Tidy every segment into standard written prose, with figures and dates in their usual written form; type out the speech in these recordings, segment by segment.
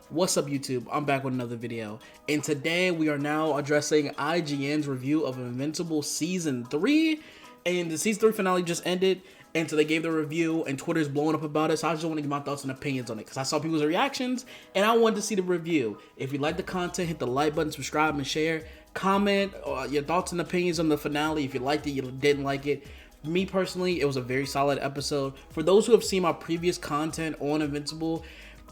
What's up YouTube? I'm back with another video, and today we are now addressing IGN's review of Invincible Season 3, and the Season 3 finale just ended, and so they gave the review, and Twitter's blowing up about it, so I just want to give my thoughts and opinions on it, because I saw people's reactions, and I wanted to see the review. If you like the content, hit the like button, subscribe, and share. Comment your thoughts and opinions on the finale, if you liked it, you didn't like it. Me personally, it was a very solid episode. For those who have seen my previous content on Invincible,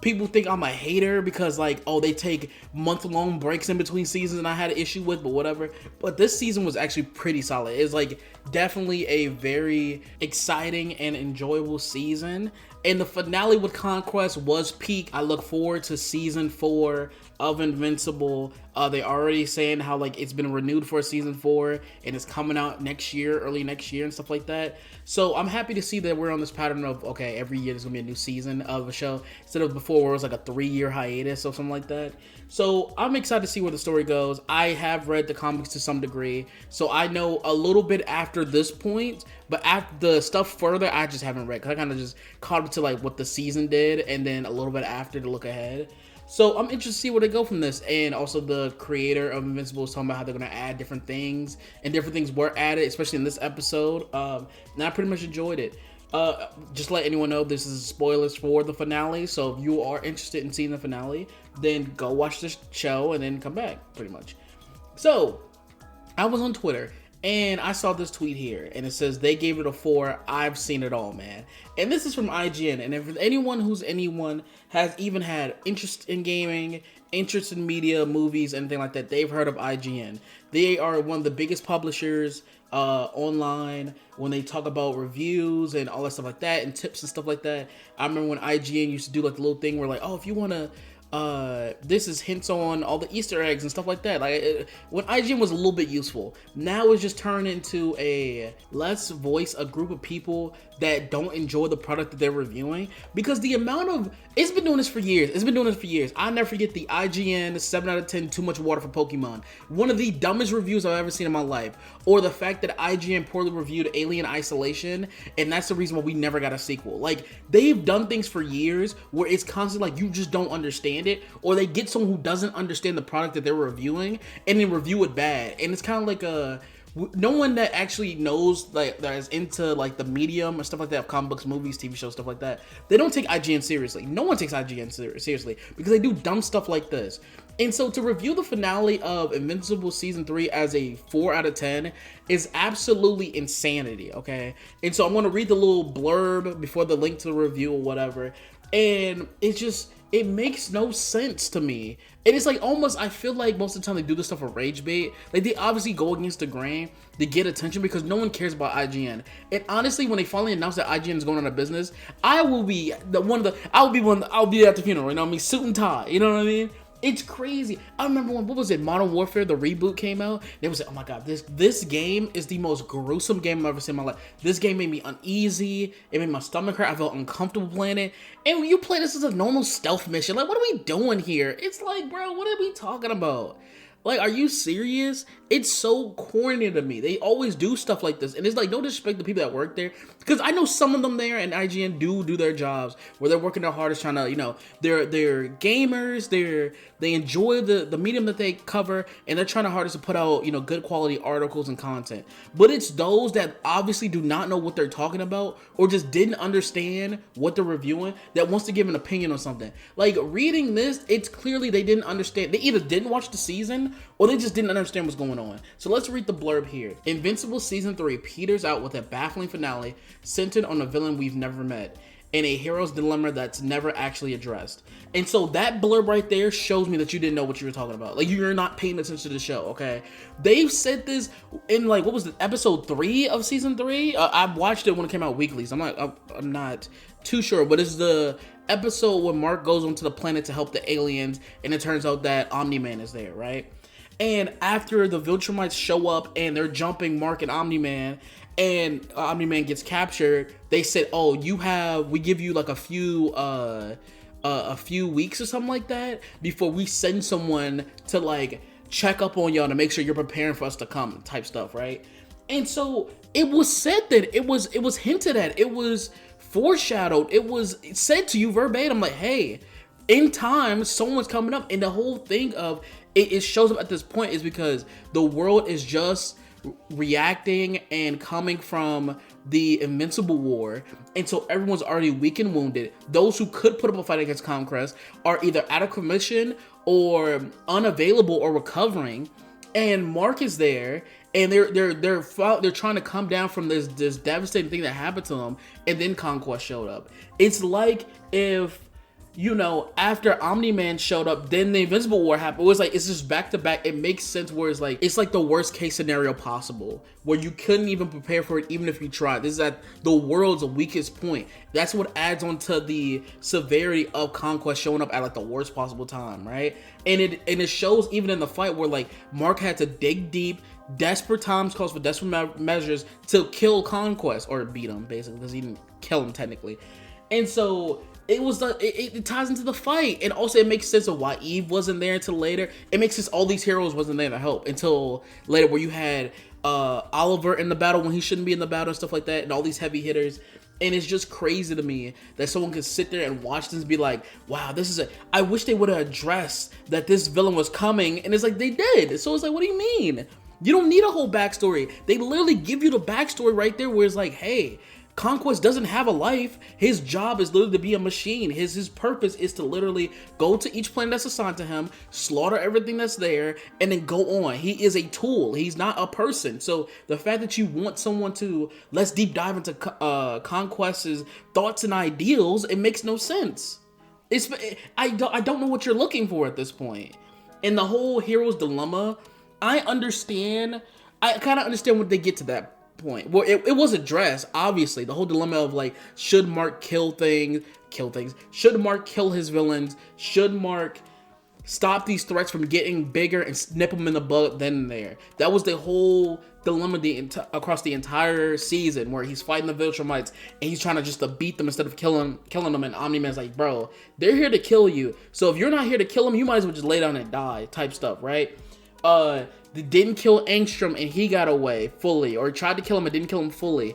people think I'm a hater because, like, oh, they take month-long breaks in between seasons and I had an issue with, but whatever. But this season was actually pretty solid. It's like definitely a very exciting and enjoyable season. And the finale with Conquest was peak. I look forward to season 4 of Invincible. They already saying how like it's been renewed for season 4 and it's coming out next year, early next year and stuff like that. So I'm happy to see that we're on this pattern of, okay, every year there's gonna be a new season of a show instead of before where it was like a 3-year hiatus or something like that. So I'm excited to see where the story goes. I have read the comics to some degree, so I know a little bit after this point, but after the stuff further, I just haven't read because I kind of just caught up to like what the season did and then a little bit after to look ahead. So I'm interested to see where they go from this. And also the creator of Invincible is talking about how they're going to add different things, and different things were added, especially in this episode. And I pretty much enjoyed it. Just let anyone know this is spoilers for the finale. So if you are interested in seeing the finale, then go watch this show and then come back pretty much. So I was on Twitter and I saw this tweet here, and it says they gave it a 4. I've seen it all, man. And this is from IGN. And if anyone has even had interest in gaming, interest in media, movies, anything like that, they've heard of IGN. They are one of the biggest publishers online when they talk about reviews and all that stuff like that, and tips and stuff like that. I remember when IGN used to do like the little thing where like, oh, if you want to this is hints on all the Easter eggs and stuff like that. Like when IGN was a little bit useful, now it's just turned into a let's voice a group of people that don't enjoy the product that they're reviewing, because the amount of it's been doing this for years. I never forget the IGN 7 out of 10 too much water for Pokemon, one of the dumbest reviews I've ever seen in my life, or the fact that IGN poorly reviewed Alien Isolation, and that's the reason why we never got a sequel. Like, they've done things for years where it's constantly like you just don't understand it, or they get someone who doesn't understand the product that they're reviewing and then review it bad. And it's kind of like no one that actually knows, like, that is into like the medium and stuff like that, of comic books, movies, TV shows, stuff like that, they don't take IGN seriously. No one takes IGN seriously because they do dumb stuff like this. And so to review the finale of Invincible Season 3 as a 4 out of 10 is absolutely insanity, okay? And so I'm going to read the little blurb before the link to the review or whatever. And it makes no sense to me. And it's like almost, I feel like most of the time they do this stuff for rage bait. Like, they obviously go against the grain to get attention because no one cares about IGN. And honestly, when they finally announce that IGN is going out of business, I'll be at the funeral, you know what I mean? Suit and tie, you know what I mean? It's crazy. I remember when, what was it, Modern Warfare, the reboot came out. They was like, oh my god, this game is the most gruesome game I've ever seen in my life. This game made me uneasy. It made my stomach hurt. I felt uncomfortable playing it. And when you play this as a normal stealth mission, like, what are we doing here? It's like, bro, what are we talking about? Like, are you serious? It's so corny to me. They always do stuff like this. And it's like, no disrespect to people that work there, because I know some of them there and IGN do their jobs where they're working their hardest trying to, you know, they're gamers, they enjoy the medium that they cover, and they're trying their hardest to put out, you know, good quality articles and content. But it's those that obviously do not know what they're talking about or just didn't understand what they're reviewing that wants to give an opinion on something. Like, reading this, it's clearly they didn't understand. They either didn't watch the season or they just didn't understand what's going on. So let's read the blurb here. Invincible Season 3 peters out with a baffling finale centered on a villain we've never met and a hero's dilemma that's never actually addressed. And so that blurb right there shows me that you didn't know what you were talking about. Like, you're not paying attention to the show, okay? They've said this in, like, what was it, episode 3 of season 3? I watched it when it came out weekly, so I'm not too sure, but it's the episode where Mark goes onto the planet to help the aliens, and it turns out that Omni-Man is there, right? And after the Viltrumites show up and they're jumping Mark and Omni-Man, and Omni-Man gets captured, they said, oh, we give you like a few weeks or something like that before we send someone to like check up on y'all to make sure you're preparing for us to come, type stuff, right? And so it was said that it was hinted at, it was foreshadowed, it was said to you verbatim, like, hey, in time, someone's coming up, and the whole thing of it shows up at this point is because the world is just reacting and coming from the Invincible War, and so everyone's already weak and wounded. Those who could put up a fight against Conquest are either out of commission or unavailable or recovering, and Mark is there, and they're trying to come down from this devastating thing that happened to them, and then Conquest showed up. It's like if, you know, after Omni-Man showed up, then the Invincible War happened. It was like, it's just back to back. It makes sense where it's like the worst case scenario possible, where you couldn't even prepare for it even if you tried. This is at the world's weakest point. That's what adds on to the severity of Conquest showing up at like the worst possible time, right? And it shows even in the fight where like Mark had to dig deep. Desperate times calls for desperate measures to kill Conquest, or beat him basically, because he didn't kill him technically. And so it was it ties into the fight, and also it makes sense of why Eve wasn't there until later. It makes sense all these heroes wasn't there to help until later, where you had Oliver in the battle when he shouldn't be in the battle and stuff like that, and all these heavy hitters. And it's just crazy to me that someone could sit there and watch this and be like, wow, I wish they would have addressed that this villain was coming. And it's like, they did. So it's like, what do you mean? You don't need a whole backstory. They literally give you the backstory right there, where it's like, hey, Conquest doesn't have a life. His job is literally to be a machine. His purpose is to literally go to each planet that's assigned to him, slaughter everything that's there, and then go on. He is a tool. He's not a person. So the fact that you want someone to, let's deep dive into Conquest's thoughts and ideals, it makes no sense. I don't know what you're looking for at this point. And the whole hero's dilemma, I kind of understand what they get to that point. Well, it was addressed, obviously. The whole dilemma of like, should Mark kill things? Should Mark kill his villains? Should Mark stop these threats from getting bigger and snip them in the bud then and there? That was the whole dilemma across the entire season, where he's fighting the Viltrumites and he's trying to just to beat them instead of killing them. And Omni-Man's like, bro, they're here to kill you. So if you're not here to kill them, you might as well just lay down and die, type stuff, right? They didn't kill Angstrom and he got away fully, or tried to kill him and didn't kill him fully.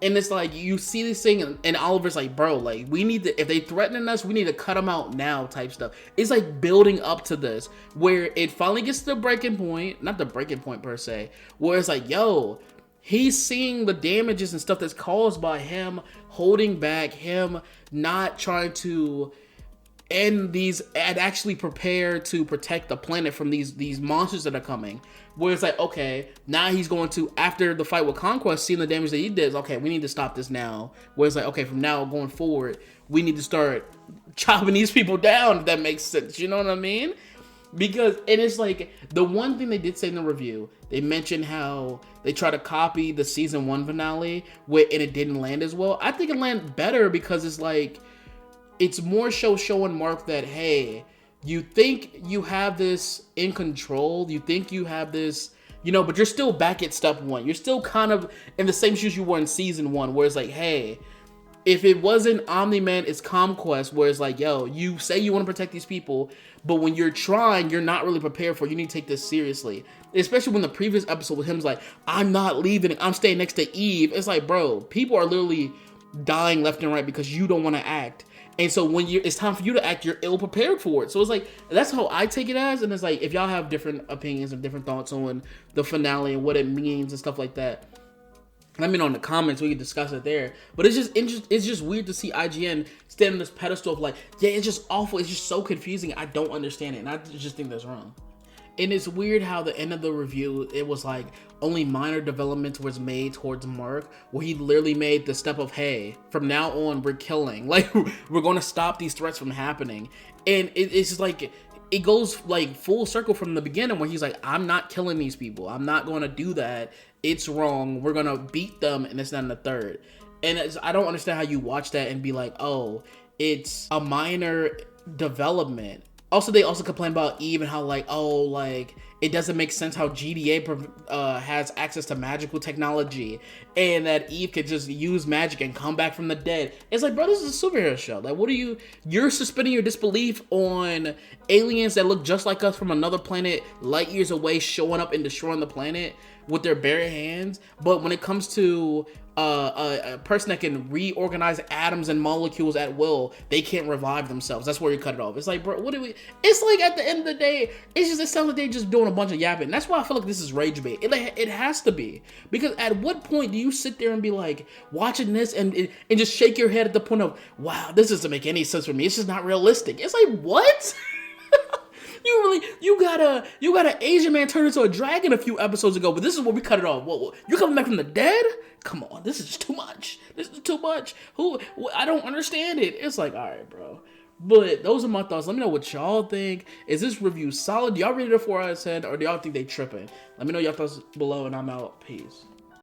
And it's like, you see this thing and Oliver's like, bro, like, we need to, if they threatening us, we need to cut them out now, type stuff. It's like building up to this, where it finally gets to the breaking point, not the breaking point per se, where it's like, yo, he's seeing the damages and stuff that's caused by him holding back, him not trying to end these, and actually prepare to protect the planet from these monsters that are coming. Where it's like, okay, now he's going to, after the fight with Conquest, seeing the damage that he did, okay, we need to stop this now. Where it's like, okay, from now going forward, we need to start chopping these people down, if that makes sense. You know what I mean? Because, and it's like, the one thing they did say in the review, they mentioned how they try to copy the season 1 finale, and it didn't land as well. I think it landed better, because it's like, it's more showing Mark that, hey, you think you have this in control, you think you have this, you know, but you're still back at step 1. You're still kind of in the same shoes you were in season 1, where it's like, hey, if it wasn't Omni-Man, it's Conquest, where it's like, yo, you say you want to protect these people, but when you're trying, you're not really prepared for it. You need to take this seriously. Especially when the previous episode with him's like, I'm not leaving, I'm staying next to Eve. It's like, bro, people are literally dying left and right because you don't want to act. And so when it's time for you to act, you're ill prepared for it. So it's like, that's how I take it as. And it's like, if y'all have different opinions and different thoughts on the finale and what it means and stuff like that, let me know in the comments. We can discuss it there. But it's just weird to see IGN stand on this pedestal of like, yeah, it's just awful. It's just so confusing. I don't understand it. And I just think that's wrong. And it's weird how the end of the review, it was like only minor developments was made towards Mark, where he literally made the step of, hey, from now on, we're killing. Like, we're going to stop these threats from happening. And it's just like, it goes like full circle from the beginning, where he's like, I'm not killing these people. I'm not going to do that. It's wrong. We're going to beat them, and it's not in the third. And I don't understand how you watch that and be like, oh, it's a minor development. Also, they also complain about Eve and how, like, oh, like, it doesn't make sense how GDA has access to magical technology, and that Eve could just use magic and come back from the dead. It's like, bro, this is a superhero show. Like, what are you're suspending your disbelief on aliens that look just like us from another planet, light years away, showing up and destroying the planet. with their bare hands, but when it comes to a person that can reorganize atoms and molecules at will, they can't revive themselves. That's where you cut it off. It's like, bro, what do we? It's like at the end of the day, it sounds like they just doing a bunch of yapping. That's why I feel like this is rage bait. It has to be, because at what point do you sit there and be like watching this and just shake your head at the point of, wow, this doesn't make any sense for me. It's just not realistic. It's like, what? You got a Asian man turn into a dragon a few episodes ago, but this is where we cut it off. What, you coming back from the dead? Come on, this is just too much. This is too much. I don't understand it. It's like, all right, bro. But those are my thoughts. Let me know what y'all think. Is this review solid? Do y'all rate it a 4 out of 10, or do y'all think they tripping? Let me know y'all thoughts below, and I'm out. Peace.